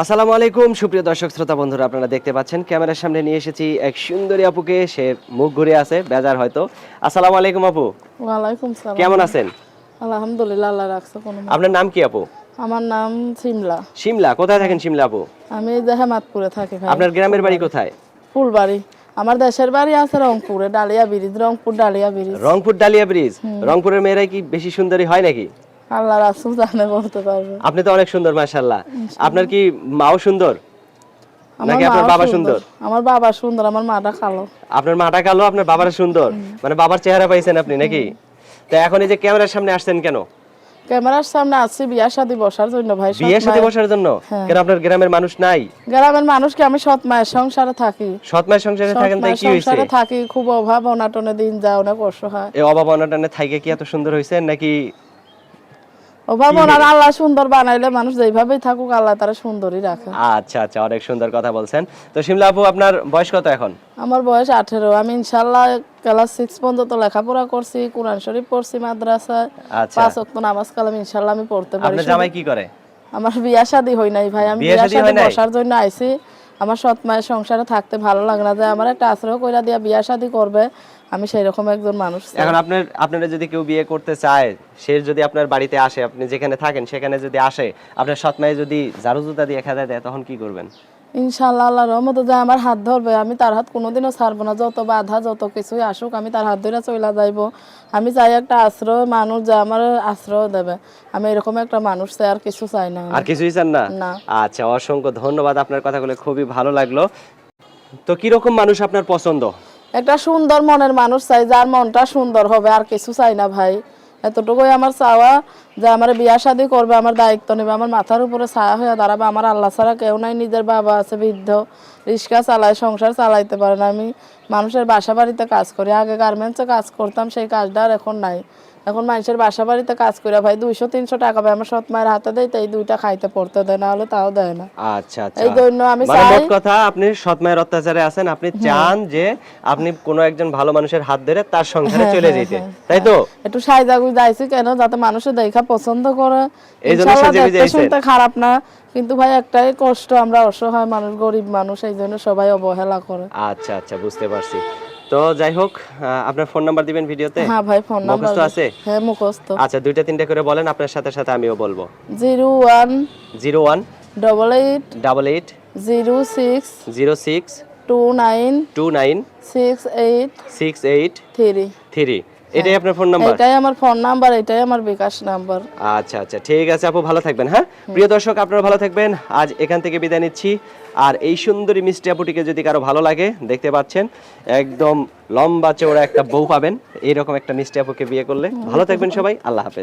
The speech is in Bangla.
আসসালামু আলাইকুম সুপ্রিয় দর্শক শ্রোতা বন্ধুরা, আপনারা দেখতে পাচ্ছেন ক্যামেরার সামনে নিয়ে এসেছি এক সুন্দরী আপুকে। সে মুখ ঘুরে আছে, বেজার হয়তো। আসসালামু আলাইকুম আপু, ওয়ালাইকুম সালাম। কেমন আছেন? আলহামদুলিল্লাহ, আল্লাহ রাখছে কোনো মতে। আপনার নাম কি আপু? আমার নাম সিমলা। শিমলা। কোথায় থাকেন শিমলা আপু? আমি এই যে হেমাদপুরে থাকি ভাই। আপনার গ্রামের বাড়ি কোথায়? ফুলবাড়ি। আমার দেশের বাড়ি আছে রংপুরে, dahlia bridge, Rangpur dahlia bridge. Rangpur dahlia bridge. রংপুরের মেয়েরাই কি বেশি সুন্দরী হয় নাকি? আল্লাহ রাসূল জানে, বলতে পারবে। আপনি তো অনেক সুন্দর মাশাআল্লাহ। আপনার কি মাও সুন্দর নাকি আপনার মাও বাবা সুন্দর? আমার বাবা সুন্দর, আমার মাটা কালো। আপনার মাটা কালো, আপনার বাবারা সুন্দর, মানে বাবার চেহারা পাইছেন আপনি নাকি? তো এখন এই যে ক্যামেরার সামনে আসছেন কেন? ক্যামেরার সামনে আসছি বিয়া শাদী বসার জন্য ভাই। বিয়ে শাদী বসার জন্য? কেন আপনার গ্রামের মানুষ নাই? গ্রামের মানুষকে আমি সৎ মায়ের সংসারে থাকি। সৎ মায়ের সংসারে থাকেন তাই কি হইছে? সংসারে থাকি, খুব অভাব অনাটনে দিন যায়, অনেক অসহায়। এই অভাব অনটনে থাইকে কি এত সুন্দর হইছেন নাকি? অভাব অনাটন আল্লাহ সুন্দর বানাইলে মানুষ যেভাবেই থাকুক আল্লাহ তারা সুন্দরই রাখে। আচ্ছা আচ্ছা, অনেক সুন্দর কথা বলছেন। তো শিমলা আপু, আপনার বয়স কত এখন? আমার বয়স 18। আমি ইনশাআল্লাহ ক্লাস 6 পর্যন্ত লেখাপড়া করছি, কোরআন শরীফ পড়ছি মাদ্রাসায়। আচ্ছা। 5 ওয়াক্ত নামাজ কালাম ইনশাআল্লাহ আমি পড়তে পারি। আপনার জামাই কি করে? আমার বিয়া শাদী হয় নাই ভাই। আমি বিয়ে বিয়া শাদী শাদী হয় নাই? বসার জন্য আইছি। আমার সৎ মায়ের সংসারে থাকতে ভালো লাগে না, যে আমার একটা আশ্রয় কইরা দিয়া বিয়া শাদী করবে, আমি সেই রকম একজন মানুষ চাই। এখন আপনারা যদি কেউ বিয়ে করতে চায়, সে যদি আপনার বাড়িতে আসে, আপনি যেখানে থাকেন সেখানে যদি আসে, আপনার সৎ মায়ে যদি ঝাড়ু জুতা দিয়ে খেদায় দেয়, তখন কি করবেন? ইনশাআল্লাহ আল্লাহর রহমতে যে আমার হাত ধরবে, আমি তার হাত কোনোদিনও ছাড়বো না। যত বাধা যত কিছুই আসুক আমি তার হাত ধরে চলে যাইবো। আমি চাই একটা আশ্রয় মানুষ যে আমার আশ্রয় দেবে। আমি এরকম একটা মানুষ চাই, আর কিছু চাই না। আর কিছুই চান না? না। আচ্ছা, অসংখ্য ধন্যবাদ, আপনার কথাগুলো খুবই ভালো লাগলো। তো কি রকম মানুষ আপনার পছন্দ? একটা সুন্দর মনের মানুষ চাই, যার মনটা সুন্দর হবে, আর কিছু চাই না ভাই। এতটুকুই আমার চাওয়া, যে আমার বিয়া শাদী করবে, আমার দায়িত্ব নেবে, আমার মাথার উপরে ছায়া হয়ে দাঁড়াবে। আমার আল্লাহ ছাড়া কেউ নাই। নিজের বাবা আছে বৃদ্ধ, রিক্সা চালায়, সংসার চালাইতে পারে না। আমি মানুষের বাসা বাড়িতে কাজ করি, আগে গার্মেন্টসে কাজ করতাম, সেই কাজটা আর এখন নাই। এখন মানুষের বাসা বাড়িতে কাজ করে ভাই 200-300 টাকা পাই, আমার সৎ মায়ের হাতে দেয়, তাই দুইটা খাইতে পড়তে দেয়, না হলে তাও দেয় না। আচ্ছা আচ্ছা, এই জন্য আমি মানে চাই, মোট কথা আপনি সৎ মায়ের অত্যাচারে আছেন, আপনি চান যে আপনি কোনো একজন ভালো মানুষের হাত ধরে তার সংসারে চলে যেতে, তাই তো? একটু সাইজা গুজা আইছি কেন, যাতে মানুষের দেখা পছন্দ করে। এই জন্য ইনশাআল্লাহ সাজে গুজে দেখতে আইছেন? শুনতে খারাপ না, কিন্তু ভাই একটাই কষ্ট, আমরা অসহায় মানুষ, গরিব মানুষ, এই জন্য সবাই অবহেলা করে। আচ্ছা আচ্ছা, বুঝতে পারছি। তো যাই হোক, আপনার ফোন নাম্বার দিবেন ভিডিওতে? হ্যাঁ ভাই, ফোন নাম্বার মুখস্থ আছে? হ্যাঁ মুখস্থ। আচ্ছা, 2টা 3টা করে বলেন, আপনার সাথে সাথে আমিও বলবো। 01 01 88 88 06 06 29 29 68 68 3। 3। এটাই আপনার ফোন নাম্বার? এটাই আমার ফোন নাম্বার, এটাই আমার বিকাশ নাম্বার। আচ্ছা আচ্ছা, ঠিক আছে আপু, ভালো থাকবেন। হ্যাঁ প্রিয় দর্শক, আপনারা ভালো থাকবেন। আজ এখান থেকে বিদায় নিচ্ছি। আর এই সুন্দরী মিষ্টি আপুটিকে যদি কারো ভালো লাগে, দেখতে পাচ্ছেন একদম লম্বা চওড়া একটা বউ পাবেন, এইরকম একটা মিষ্টি আপুকে বিয়ে করলে। ভালো থাকবেন সবাই, আল্লাহ হাফেজ।